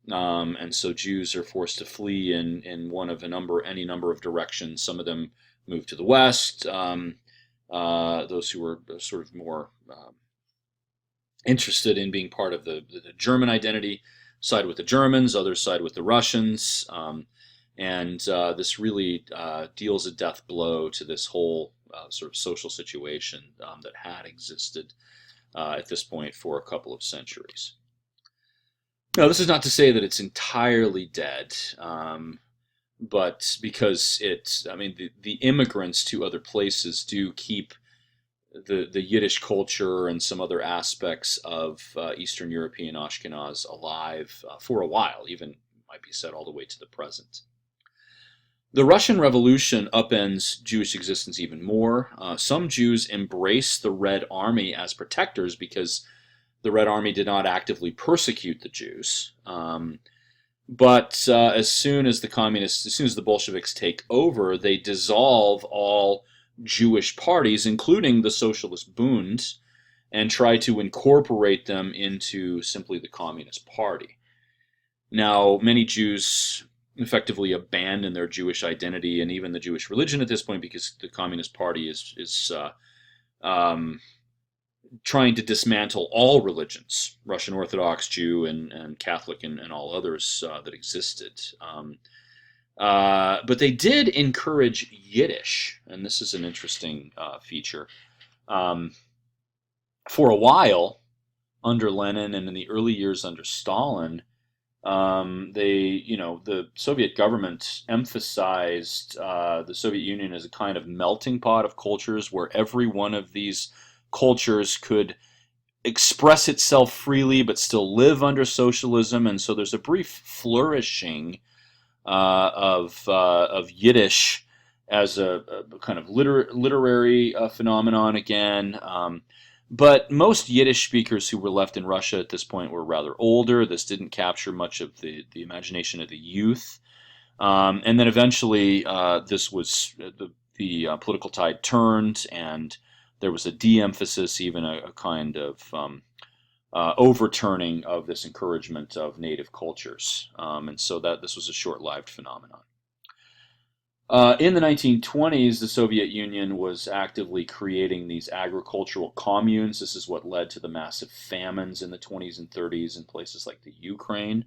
And so Jews are forced to flee in any number of directions. Some of them move to the west. Those who were sort of more interested in being part of the German identity side with the Germans, others side with the Russians, and this really deals a death blow to this whole sort of social situation that had existed at this point for a couple of centuries. Now, this is not to say that it's entirely dead, but because the immigrants to other places do keep the Yiddish culture and some other aspects of Eastern European Ashkenaz alive for a while, even might be said all the way to the present. The Russian Revolution upends Jewish existence even more. Some Jews embrace the Red Army as protectors because the Red Army did not actively persecute the Jews. But as soon as the Bolsheviks take over, they dissolve all Jewish parties, including the Socialist Bund, and try to incorporate them into simply the Communist Party. Now, many Jews effectively abandon their Jewish identity and even the Jewish religion at this point because the Communist Party is trying to dismantle all religions, Russian Orthodox, Jew, and Catholic, and all others that existed. But they did encourage Yiddish, and this is an interesting feature. For a while, under Lenin and in the early years under Stalin, the Soviet government emphasized the Soviet Union as a kind of melting pot of cultures where every one of these cultures could express itself freely but still live under socialism. And so there's a brief flourishing of Yiddish as a kind of literary phenomenon again. But most Yiddish speakers who were left in Russia at this point were rather older. This didn't capture much of the imagination of the youth. And then eventually this was the political tide turned, and there was a de-emphasis, even a kind of overturning of this encouragement of native cultures. And so that this was a short-lived phenomenon. In the 1920s, the Soviet Union was actively creating these agricultural communes. This is what led to the massive famines in the 20s and 30s in places like the Ukraine.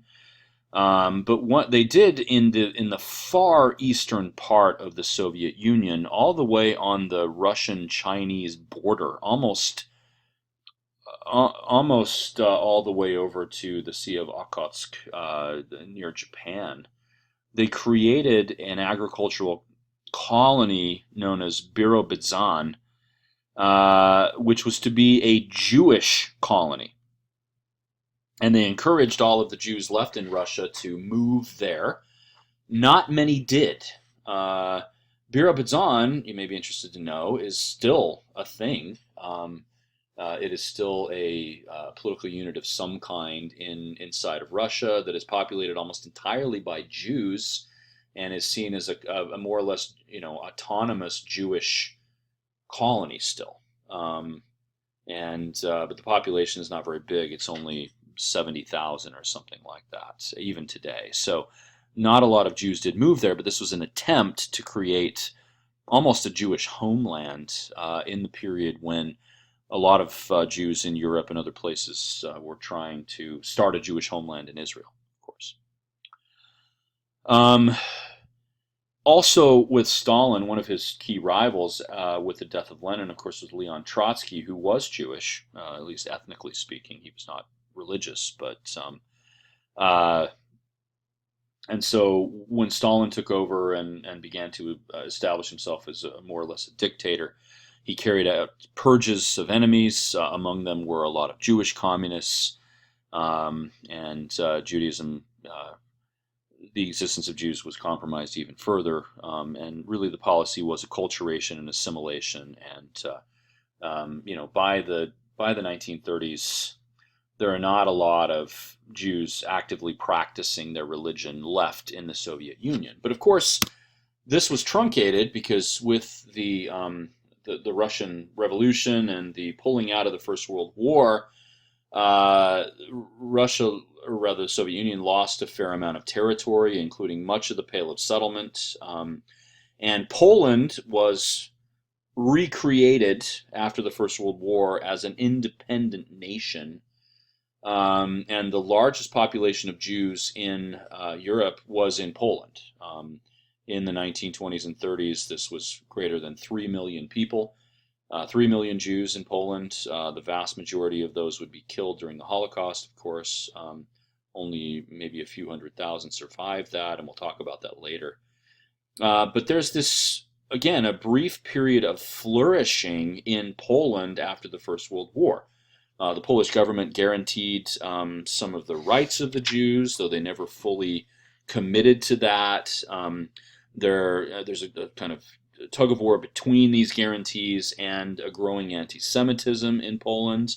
But what they did in the far eastern part of the Soviet Union, all the way on the Russian-Chinese border, almost all the way over to the Sea of Okhotsk near Japan, they created an agricultural colony known as Birobidzhan, which was to be a Jewish colony. And they encouraged all of the Jews left in Russia to move there. Not many did. Birobidzhan, you may be interested to know, is still a thing. It is still a political unit of some kind inside of Russia that is populated almost entirely by Jews and is seen as a more or less autonomous Jewish colony still. But the population is not very big. It's only 70,000 or something like that, even today. So not a lot of Jews did move there, but this was an attempt to create almost a Jewish homeland in the period when a lot of Jews in Europe and other places were trying to start a Jewish homeland in Israel, of course. Also with Stalin, one of his key rivals with the death of Lenin, of course, was Leon Trotsky, who was Jewish, at least ethnically speaking. He was not religious, but and so when Stalin took over and began to establish himself as more or less a dictator, he carried out purges of enemies. Among them were a lot of Jewish communists, and Judaism. The existence of Jews was compromised even further, and really the policy was acculturation and assimilation. And by the 1930s, there are not a lot of Jews actively practicing their religion left in the Soviet Union. But of course, this was truncated because with the Russian Revolution and the pulling out of the First World War, Russia, or rather the Soviet Union, lost a fair amount of territory, including much of the Pale of Settlement. And Poland was recreated after the First World War as an independent nation. And the largest population of Jews in Europe was in Poland. In the 1920s and 30s, this was greater than 3 million people. 3 million Jews in Poland. The vast majority of those would be killed during the Holocaust, of course. Only maybe a few 100,000 survived that, and we'll talk about that later. But there's this, again, a brief period of flourishing in Poland after the First World War. The Polish government guaranteed some of the rights of the Jews, though they never fully committed to that. There's a kind of tug of war between these guarantees and a growing anti-Semitism in Poland,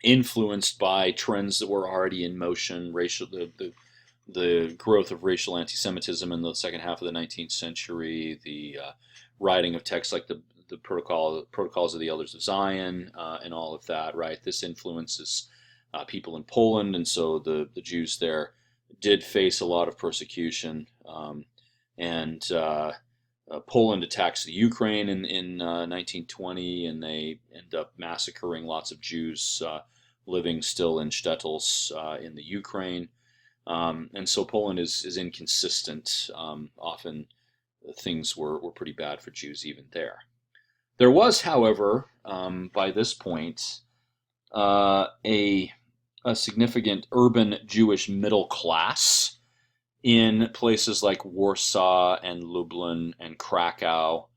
influenced by trends that were already in motion, the growth of racial anti-Semitism in the second half of the 19th century, the writing of texts like the Protocols of the Elders of Zion, and all of that, right? This influences people in Poland, and so the Jews there did face a lot of persecution. And Poland attacks the Ukraine in 1920, and they end up massacring lots of Jews living still in shtetls in the Ukraine. And so Poland is inconsistent. Often things were pretty bad for Jews even there. There was, however, by this point, a significant urban Jewish middle class in places like Warsaw and Lublin and Krakow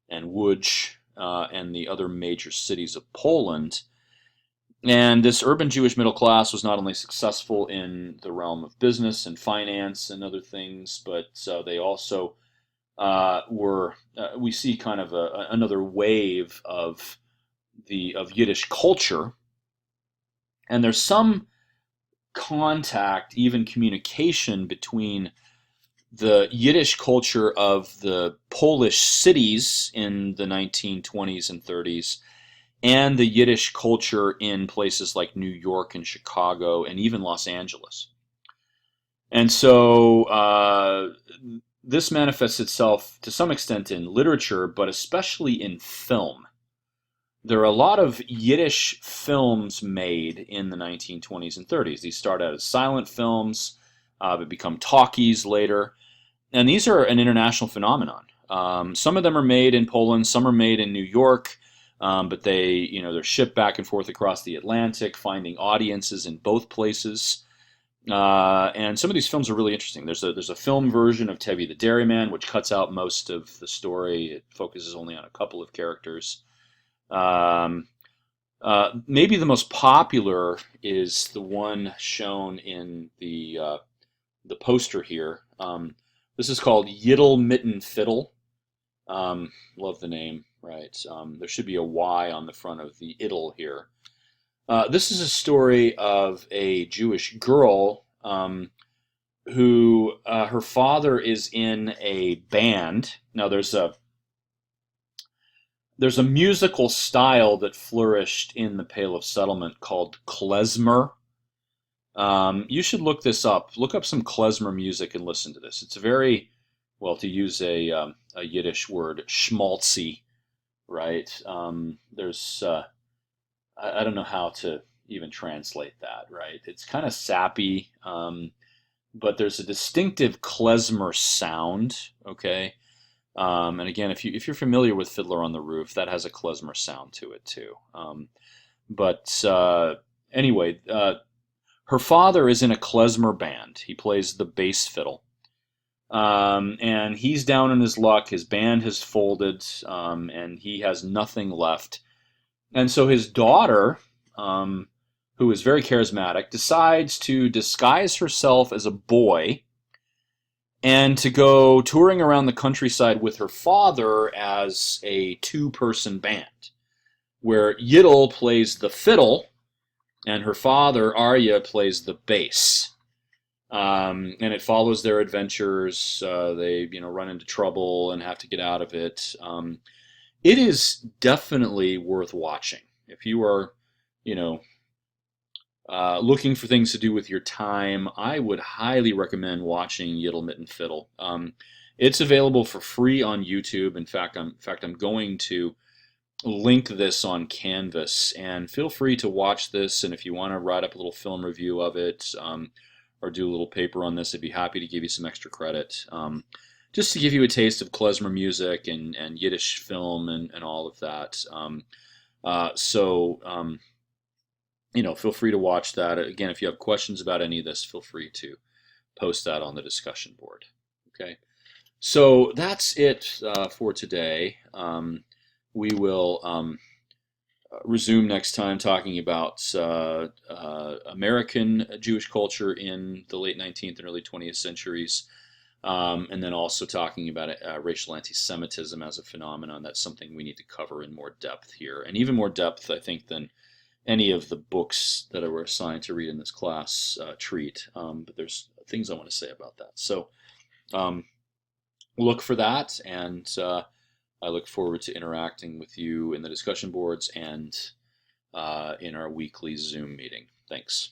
and Łódź and the other major cities of Poland. And this urban Jewish middle class was not only successful in the realm of business and finance and other things, but they also we see kind of another wave of Yiddish culture. And there's some contact, even communication, between the Yiddish culture of the Polish cities in the 1920s and 30s and the Yiddish culture in places like New York and Chicago and even Los Angeles. And so this manifests itself to some extent in literature, but especially in film. There are a lot of Yiddish films made in the 1920s and 30s. These start out as silent films, but become talkies later. And these are an international phenomenon. Some of them are made in Poland, some are made in New York, but they're shipped back and forth across the Atlantic, finding audiences in both places. And some of these films are really interesting. There's a film version of Tevye the Dairyman, which cuts out most of the story. It focuses only on a couple of characters. Um, Maybe the most popular is the one shown in the poster here. This is called Yiddle Mitten Fiddle. Love the name, right? There should be a Y on the front of the Iddle here. This is a story of a Jewish girl who her father is in a band. Now there's a musical style that flourished in the Pale of Settlement called klezmer. You should look this up. Look up some klezmer music and listen to this. It's a very, well, to use a Yiddish word, schmaltzy, right? I don't know how to even translate that, right? It's kind of sappy, but there's a distinctive klezmer sound, okay? And again, if you're familiar with Fiddler on the Roof, that has a klezmer sound to it too. But anyway, her father is in a klezmer band. He plays the bass fiddle. And he's down on his luck. His band has folded, and he has nothing left. And so his daughter, who is very charismatic, decides to disguise herself as a boy and to go touring around the countryside with her father as a two-person band, where Yiddle plays the fiddle and her father, Arya, plays the bass. And it follows their adventures. They, run into trouble and have to get out of it. It is definitely worth watching. If you are, you know, looking for things to do with your time, I would highly recommend watching Yiddle Mitten Fiddle. It's available for free on YouTube. In fact, I'm going to link this on Canvas, and feel free to watch this. And if you want to write up a little film review of it, or do a little paper on this, I'd be happy to give you some extra credit. Just to give you a taste of klezmer music and Yiddish film and all of that. Feel free to watch that. Again, if you have questions about any of this, feel free to post that on the discussion board. Okay, so that's it for today. We will resume next time talking about American Jewish culture in the late 19th and early 20th centuries. And then also talking about racial anti-Semitism as a phenomenon. That's something we need to cover in more depth here. And even more depth, I think, than any of the books that I were assigned to read in this class treat. But there's things I want to say about that. So look for that, and I look forward to interacting with you in the discussion boards and in our weekly Zoom meeting. Thanks.